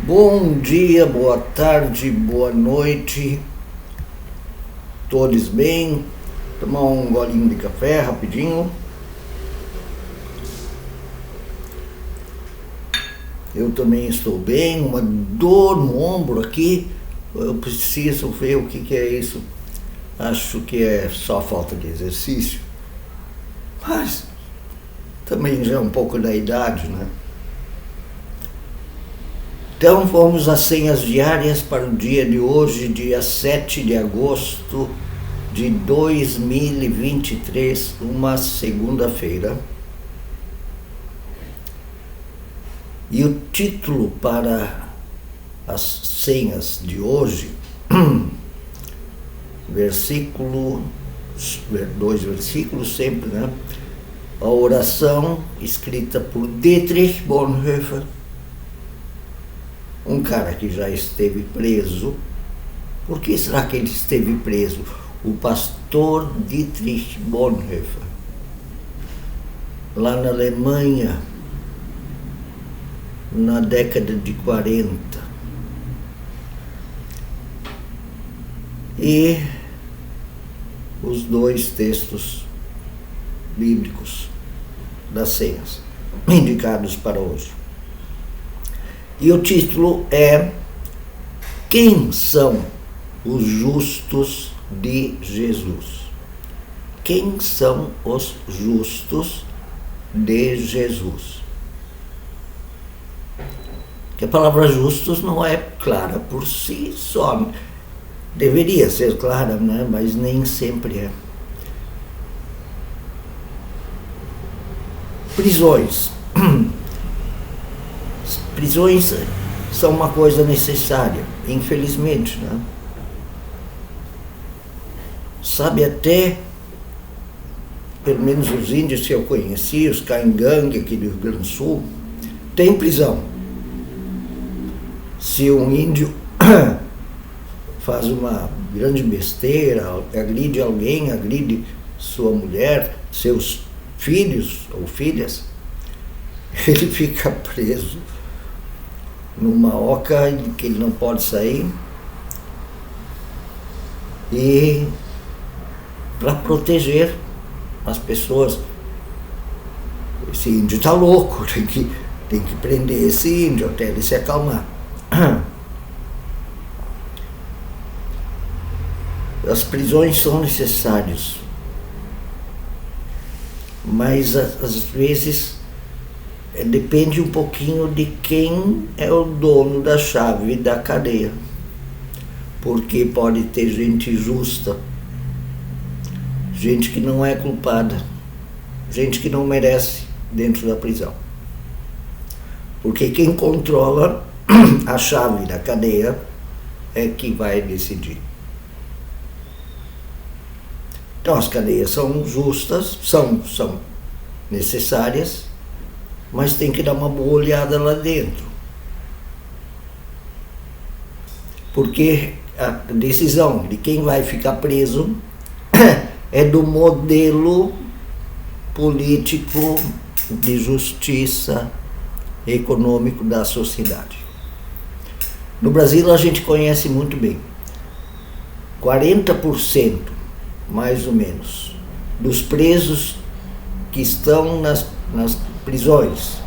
Bom dia, boa tarde, boa noite, todos bem? Tomar um golinho de café rapidinho. Eu também estou bem, uma dor no ombro aqui, eu preciso ver o que é isso. Acho que é só falta de exercício, mas também já é um pouco da idade, né? Então vamos às senhas diárias para o dia de hoje, dia 7 de agosto de 2023, uma segunda-feira. E o título para as senhas de hoje, dois versículos sempre, né? A oração escrita por Dietrich Bonhoeffer, um cara que já esteve preso. Por que será que ele esteve preso? O pastor Dietrich Bonhoeffer, lá na Alemanha, na década de 40. E os dois textos bíblicos das senhas indicados para hoje. E o título é: Quem são os justos de Jesus? Quem são os justos de Jesus? Que a palavra justos não é clara por si só. Deveria ser clara, né? Mas nem sempre é. Prisões. Prisões são uma coisa necessária, infelizmente, né? Sabe, até, pelo menos os índios que eu conheci, os Caingangue aqui do Rio Grande do Sul, tem prisão. Se um índio faz uma grande besteira, agride alguém, agride sua mulher, seus filhos ou filhas, ele fica preso numa oca que ele não pode sair, e para proteger as pessoas. Esse índio está louco, tem que prender esse índio até ele se acalmar. As prisões são necessárias, mas às vezes depende um pouquinho de quem é o dono da chave da cadeia, porque pode ter gente justa, gente que não é culpada, gente que não merece dentro da prisão, porque quem controla a chave da cadeia é que vai decidir. Então as cadeias são justas, são necessárias, mas tem que dar uma boa olhada lá dentro. Porque a decisão de quem vai ficar preso é do modelo político de justiça econômico da sociedade. No Brasil a gente conhece muito bem. 40%, mais ou menos, dos presos que estão nas prisões,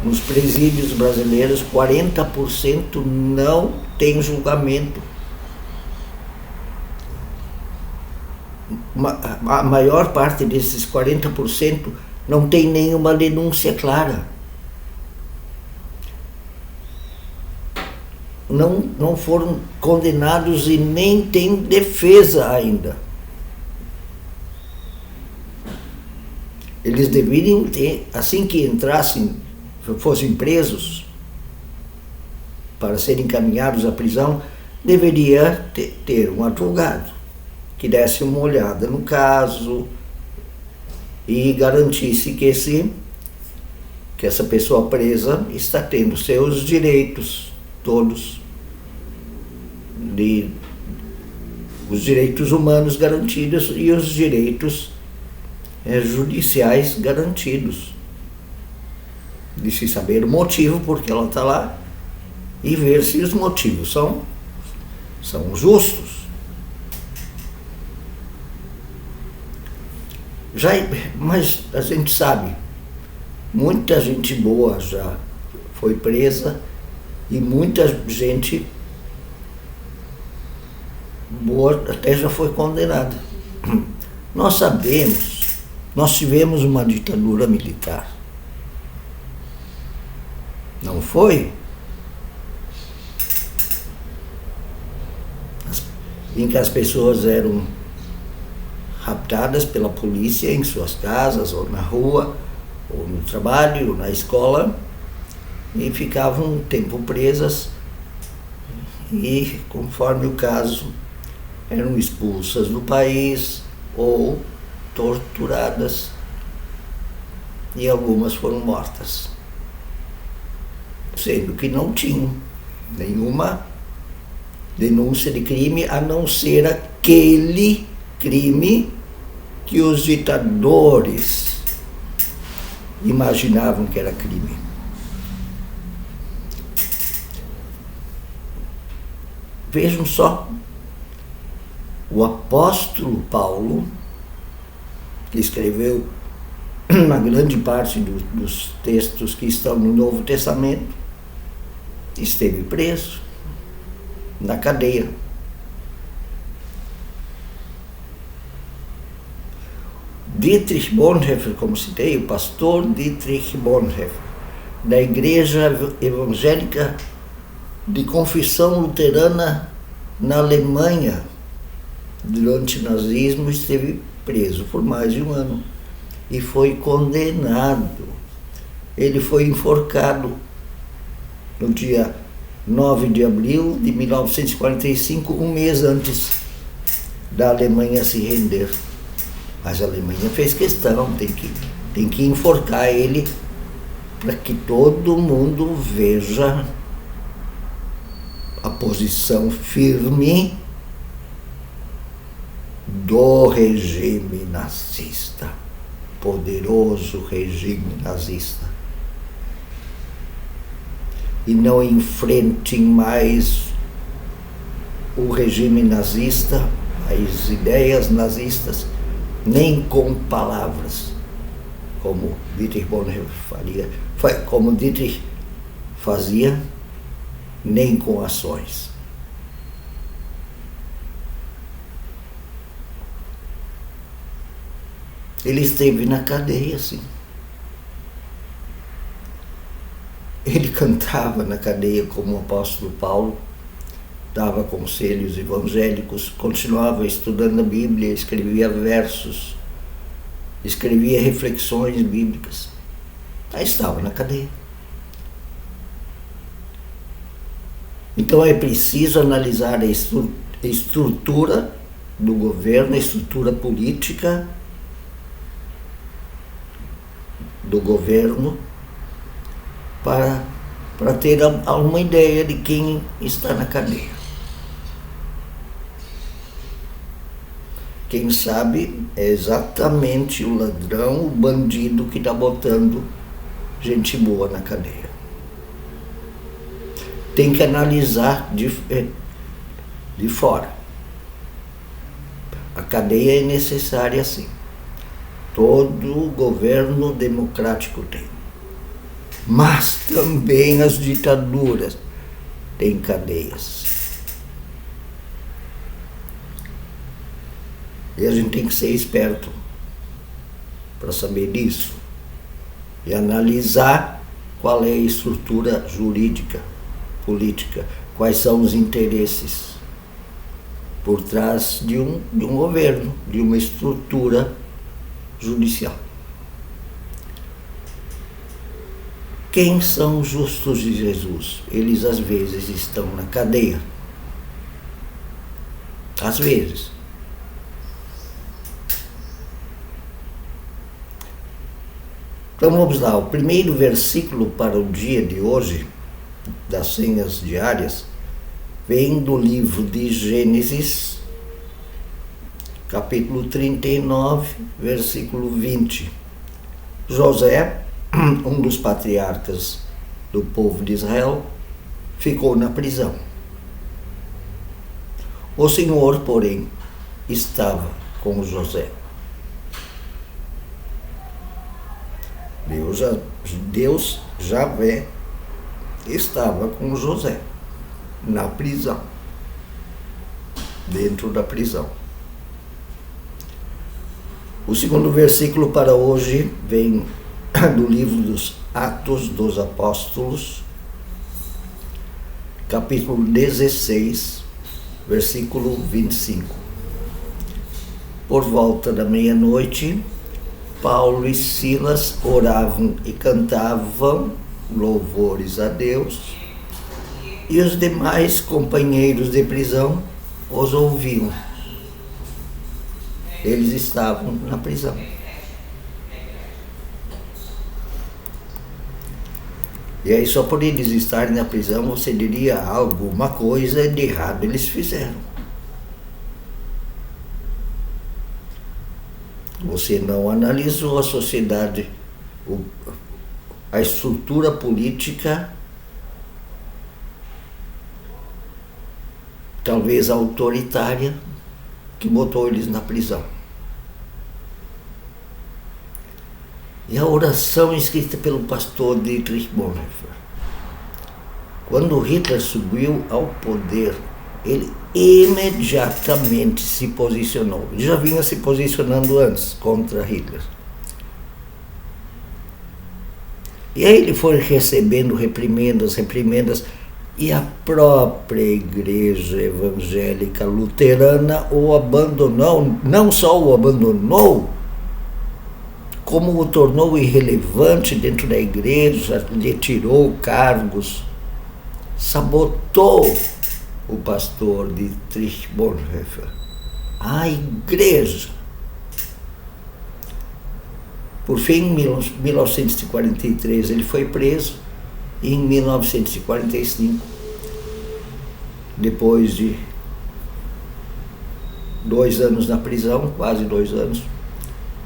nos presídios brasileiros, 40% não tem julgamento. A maior parte desses 40% não tem nenhuma denúncia clara. Não foram condenados e nem tem defesa ainda. Eles deveriam ter, assim que entrassem, fossem presos para serem encaminhados à prisão, deveria ter um advogado que desse uma olhada no caso e garantisse que essa pessoa presa está tendo seus direitos todos, os direitos humanos garantidos e os direitos judiciais garantidos, de se saber o motivo porque ela está lá e ver se os motivos são justos. Mas a gente sabe, muita gente boa já foi presa e muita gente boa até já foi condenada. Nós sabemos, nós tivemos uma ditadura militar. Não foi? Em que as pessoas eram raptadas pela polícia em suas casas, ou na rua, ou no trabalho, ou na escola, e ficavam um tempo presas e, conforme o caso, eram expulsas do país ou torturadas, e algumas foram mortas, sendo que não tinham nenhuma denúncia de crime, a não ser aquele crime que os ditadores imaginavam que era crime. Vejam só, o apóstolo Paulo, que escreveu uma grande parte dos textos que estão no Novo Testamento, esteve preso na cadeia. Dietrich Bonhoeffer, como citei, o pastor Dietrich Bonhoeffer, da Igreja Evangélica de Confissão Luterana na Alemanha, durante o nazismo, esteve preso por mais de um ano e foi condenado. Ele foi enforcado no dia 9 de abril de 1945, um mês antes da Alemanha se render. Mas a Alemanha fez questão, tem que enforcar ele para que todo mundo veja a posição firme do regime nazista, poderoso regime nazista. E não enfrentem mais o regime nazista, as ideias nazistas, nem com palavras, como Dietrich Bonhoeffer fazia, nem com ações. Ele esteve na cadeia, sim. Ele cantava na cadeia como o apóstolo Paulo, dava conselhos evangélicos, continuava estudando a Bíblia, escrevia versos, escrevia reflexões bíblicas. Aí estava na cadeia. Então é preciso analisar a estrutura do governo, a estrutura política do governo, para ter alguma ideia de quem está na cadeia. Quem sabe é exatamente o ladrão, o bandido que está botando gente boa na cadeia. Tem que analisar de fora. A cadeia é necessária, sim. Todo governo democrático tem. Mas também as ditaduras têm cadeias. E a gente tem que ser esperto para saber disso. E analisar qual é a estrutura jurídica, política, quais são os interesses por trás de um governo, de uma estrutura judicial. Quem são os justos de Jesus? Eles às vezes estão na cadeia. Às vezes. Então vamos lá, o primeiro versículo para o dia de hoje, das senhas diárias, vem do livro de Gênesis, capítulo 39, versículo 20. José, um dos patriarcas do povo de Israel, ficou na prisão. O Senhor, porém, estava com José. Deus, Javé, estava com José na prisão, dentro da prisão. O segundo versículo para hoje vem do livro dos Atos dos Apóstolos, capítulo 16, versículo 25. Por volta da meia-noite, Paulo e Silas oravam e cantavam louvores a Deus, e os demais companheiros de prisão os ouviam. Eles estavam na prisão. E aí, só por eles estarem na prisão, você diria alguma coisa de errado eles fizeram. Você não analisou a sociedade, a estrutura política, talvez autoritária, que botou eles na prisão. E a oração escrita pelo pastor Dietrich Bonhoeffer. Quando Hitler subiu ao poder, ele imediatamente se posicionou. Ele já vinha se posicionando antes contra Hitler. E aí ele foi recebendo reprimendas, e a própria igreja evangélica luterana o abandonou, não só o abandonou, como o tornou irrelevante dentro da igreja, lhe tirou cargos, sabotou o pastor Dietrich Bonhoeffer, a igreja. Por fim, em 1943, ele foi preso, e em 1945, depois de 2 anos na prisão, quase 2 anos,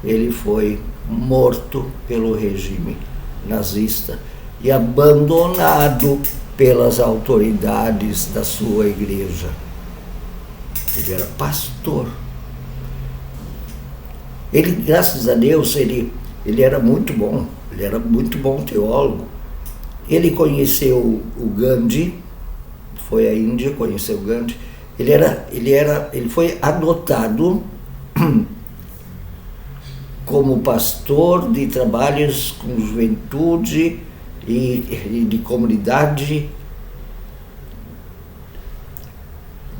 ele foi morto pelo regime nazista e abandonado pelas autoridades da sua igreja. Ele era pastor. Ele, graças a Deus, ele era muito bom teólogo. Ele conheceu o Gandhi, foi à Índia, conheceu o Gandhi. Ele foi adotado como pastor de trabalhos com juventude e de comunidade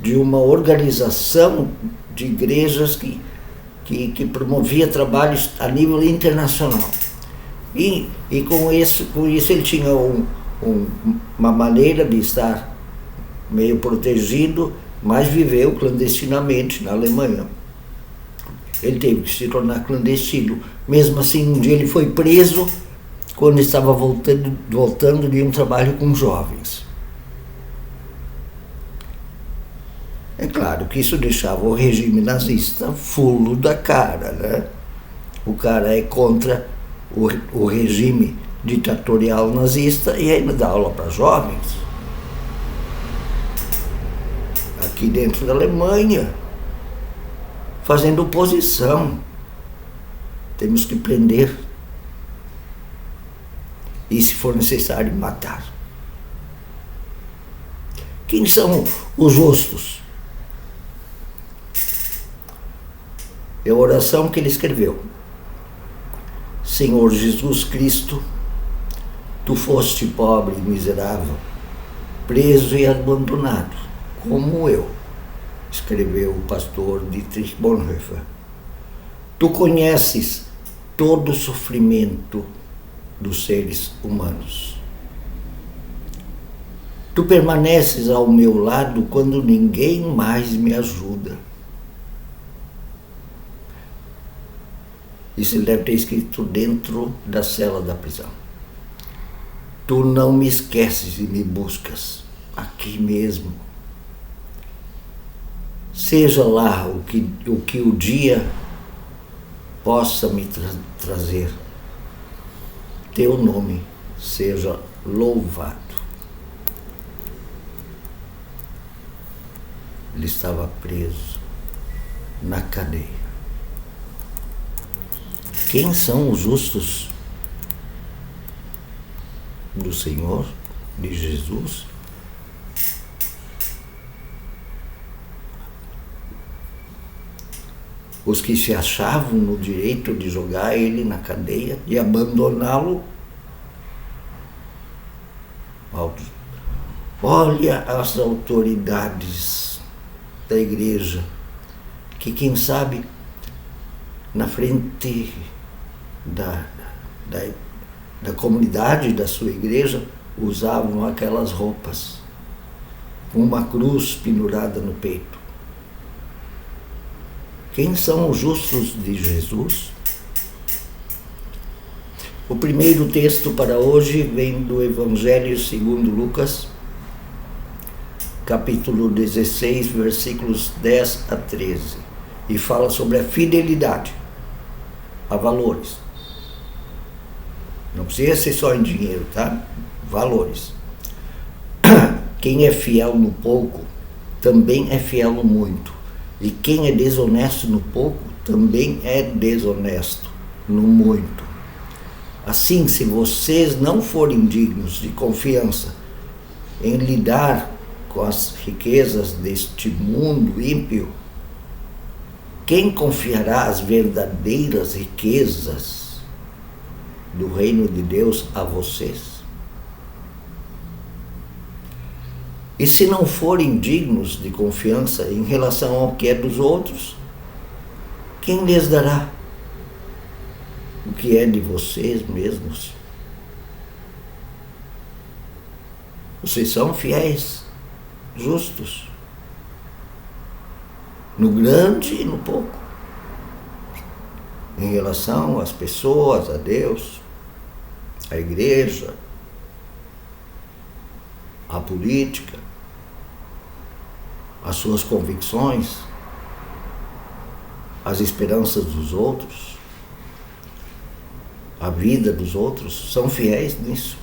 de uma organização de igrejas que promovia trabalhos a nível internacional. E com isso ele tinha uma maneira de estar meio protegido, mas viveu clandestinamente na Alemanha. Ele teve que se tornar clandestino. Mesmo assim, um dia ele foi preso quando estava voltando de um trabalho com jovens. É claro que isso deixava o regime nazista fulo da cara, né? O cara é contra o regime ditatorial nazista e ainda dá aula para jovens. Aqui dentro da Alemanha, fazendo oposição. Temos que prender. E, se for necessário, matar. Quem são os justos? É a oração que ele escreveu. Senhor Jesus Cristo, tu foste pobre e miserável, preso e abandonado, como eu, escreveu o pastor Dietrich Bonhoeffer. Tu conheces todo o sofrimento dos seres humanos. Tu permaneces ao meu lado quando ninguém mais me ajuda. Isso ele deve ter escrito dentro da cela da prisão. Tu não me esqueces e me buscas aqui mesmo. Seja lá o que o dia possa me trazer. Teu nome seja louvado. Ele estava preso na cadeia. Quem são os justos do Senhor, de Jesus? Os que se achavam no direito de jogar ele na cadeia, de abandoná-lo. Olha as autoridades da igreja, que quem sabe na frente da comunidade da sua igreja usavam aquelas roupas, uma cruz pendurada no peito. Quem são os justos de Jesus? O primeiro texto para hoje vem do Evangelho segundo Lucas, capítulo 16, versículos 10 a 13, e fala sobre a fidelidade a valores. Não precisa ser só em dinheiro, tá? Valores. Quem é fiel no pouco, também é fiel no muito. E quem é desonesto no pouco, também é desonesto no muito. Assim, se vocês não forem dignos de confiança em lidar com as riquezas deste mundo ímpio, quem confiará as verdadeiras riquezas do reino de Deus a vocês? E se não forem dignos de confiança em relação ao que é dos outros, quem lhes dará o que é de vocês mesmos? Vocês são fiéis, justos, no grande e no pouco, em relação às pessoas, a Deus, à igreja, à política, às suas convicções, às esperanças dos outros, à vida dos outros, são fiéis nisso.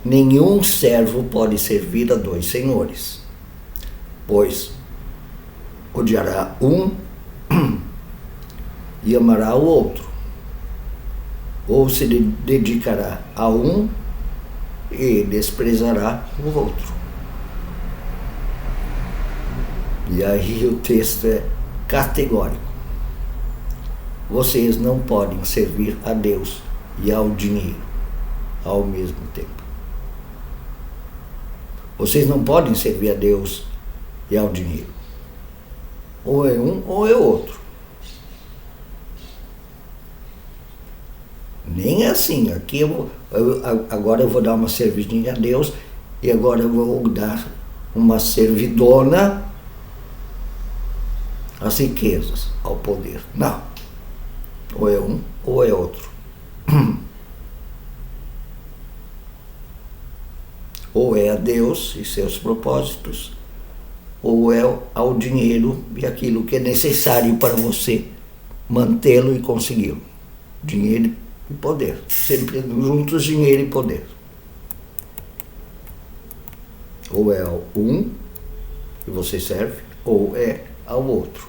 Nenhum servo pode servir a dois senhores, pois odiará um e amará o outro, ou se dedicará a um e desprezará o outro. E aí o texto é categórico. Vocês não podem servir a Deus e ao dinheiro ao mesmo tempo. Vocês não podem servir a Deus e ao dinheiro. Ou é um ou é outro. Nem é assim. Aqui agora eu vou dar uma servidinha a Deus e agora eu vou dar uma servidona às riquezas, ao poder. Não. Ou é um ou é outro. Ou é a Deus e seus propósitos, ou é ao dinheiro e aquilo que é necessário para você mantê-lo e consegui-lo. Dinheiro e poder. Sempre juntos, dinheiro e poder. Ou é ao um que você serve, ou é ao outro.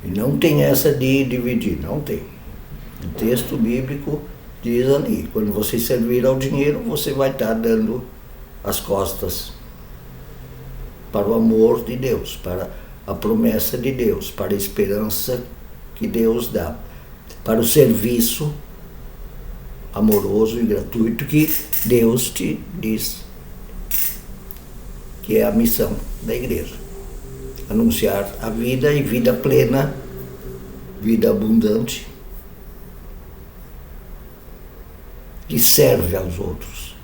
E não tem essa de dividir, não tem. O texto bíblico diz ali, quando você servir ao dinheiro, você vai estar dando as costas para o amor de Deus, para a promessa de Deus, para a esperança que Deus dá, para o serviço amoroso e gratuito que Deus te diz, que é a missão da igreja. Anunciar a vida e vida plena, vida abundante, que serve aos outros.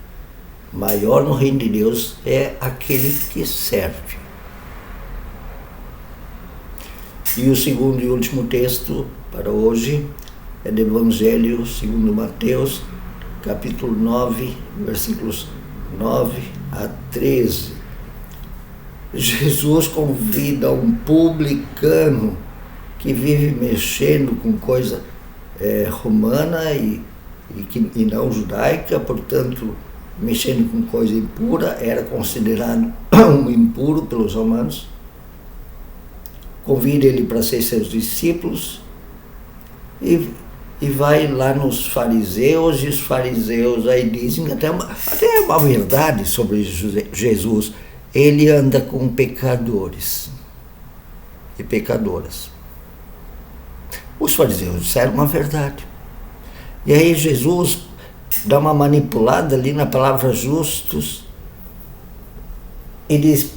Maior no reino de Deus é aquele que serve. E o segundo e último texto para hoje é do Evangelho segundo Mateus, capítulo 9, versículos 9 a 13. Jesus convida um publicano que vive mexendo com coisa romana e não judaica, portanto, mexendo com coisa impura, era considerado um impuro pelos romanos. Convida ele para ser seus discípulos e vai lá nos fariseus, e os fariseus aí dizem até uma verdade sobre Jesus. Ele anda com pecadores e pecadoras. Os fariseus disseram uma verdade. E aí Jesus dá uma manipulada ali na palavra justos e diz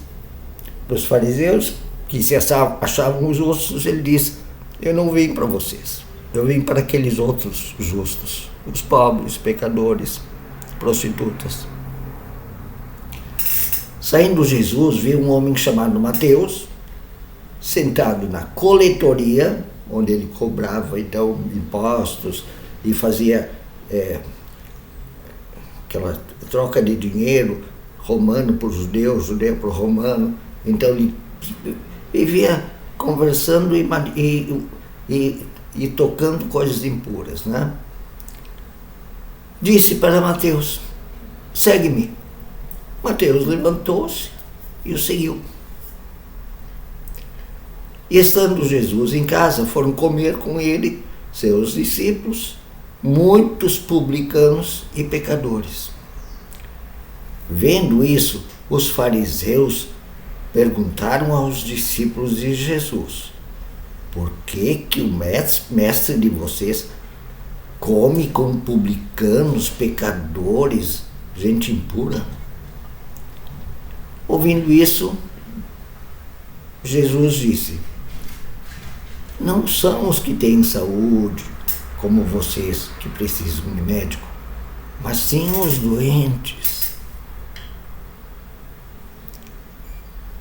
para os fariseus, que se achavam justos, ele diz: eu não vim para vocês, eu vim para aqueles outros justos, os pobres, pecadores, prostitutas. Saindo Jesus, viu um homem chamado Mateus, sentado na coletoria, onde ele cobrava então impostos e fazia aquela troca de dinheiro, romano por judeu, judeu por romano. Então ele vivia conversando e tocando coisas impuras, né? Disse para Mateus: segue-me. Mateus levantou-se e o seguiu. E estando Jesus em casa, foram comer com ele, seus discípulos, muitos publicanos e pecadores. Vendo isso, os fariseus perguntaram aos discípulos de Jesus: por que o mestre de vocês come com publicanos, pecadores, gente impura? Ouvindo isso, Jesus disse: não são os que têm saúde, como vocês, que precisam de médico, mas sim os doentes.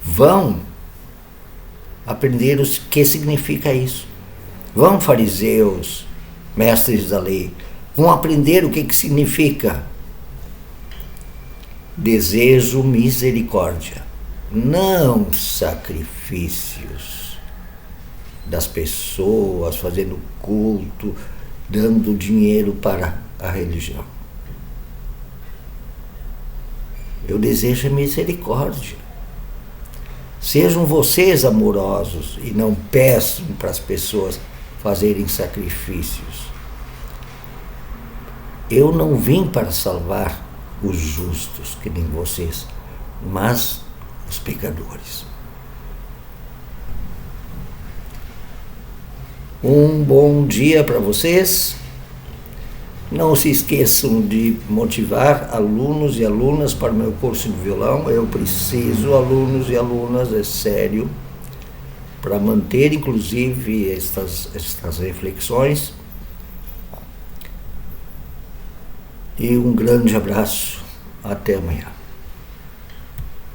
Vão aprender o que significa isso. Vão, fariseus, mestres da lei, vão aprender o que significa desejo misericórdia, não sacrifícios das pessoas fazendo culto, dando dinheiro para a religião. Eu desejo misericórdia. Sejam vocês amorosos e não peçam para as pessoas fazerem sacrifícios. Eu não vim para salvar os justos, que nem vocês, mas os pecadores. Um bom dia para vocês. Não se esqueçam de motivar alunos e alunas para o meu curso de violão. Eu preciso alunos e alunas, é sério, para manter inclusive estas reflexões. E um grande abraço. Até amanhã.